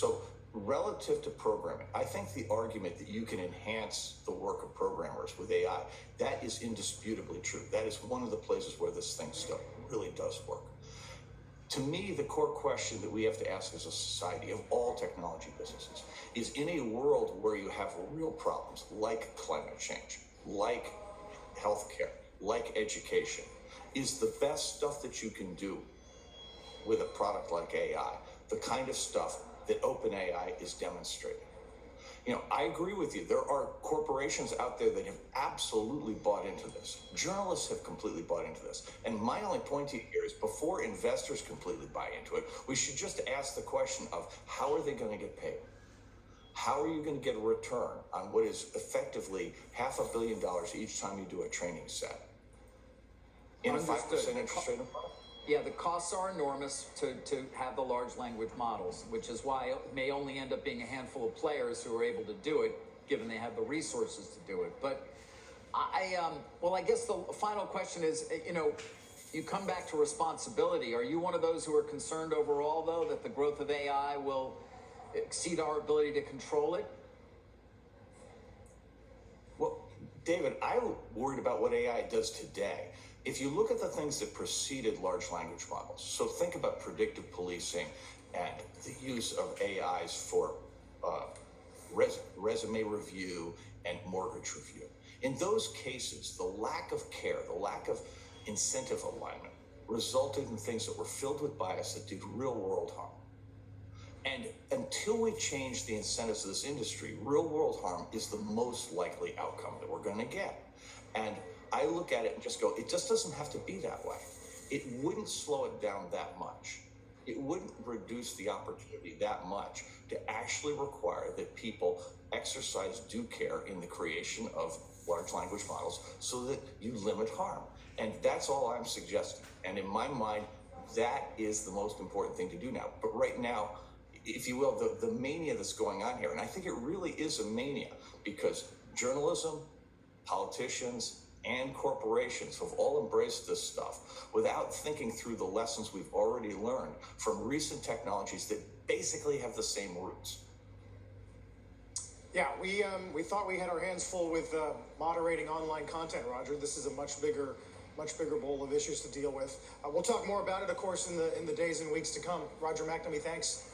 So relative to programming, I think the argument that you can enhance the work of programmers with AI, that is indisputably true. That is one of the places where this thing still really does work. To me, the core question that we have to ask as a society of all technology businesses is, in a world where you have real problems like climate change, like healthcare, like education, is the best stuff that you can do with a product like AI the kind of stuff that OpenAI is demonstrating? You know, I agree with you. There are corporations out there that have absolutely bought into this. Journalists have completely bought into this. And my only point to you here is, before investors completely buy into it, we should just ask the question of, how are they going to get paid? How are you going to get a return on what is effectively $500 million each time you do a training set in a 5% interest rate product? Yeah, the costs are enormous to have the large language models, which is why it may only end up being a handful of players who are able to do it, given they have the resources to do it. But I guess the final question is, you come back to responsibility. Are you one of those who are concerned overall, though, that the growth of AI will exceed our ability to control it? Well, David, I'm worried about what AI does today. If you look at the things that preceded large language models, so think about predictive policing and the use of AIs for resume review and mortgage review. In those cases, the lack of care, the lack of incentive alignment resulted in things that were filled with bias that did real world harm. And until we change the incentives of this industry, real world harm is the most likely outcome that we're going to get. And I look at it and just go, it just doesn't have to be that way. It wouldn't slow it down that much. It wouldn't reduce the opportunity that much to actually require that people exercise due care in the creation of large language models so that you limit harm. And that's all I'm suggesting. And in my mind, that is the most important thing to do now. But right now, if you will, the mania that's going on here, and I think it really is a mania, because journalism, politicians, and corporations have all embraced this stuff without thinking through the lessons we've already learned from recent technologies that basically have the same roots. Yeah, we thought we had our hands full with moderating online content, Roger. This is a much bigger bowl of issues to deal with. We'll talk more about it, of course, in the days and weeks to come. Roger McNamee, thanks.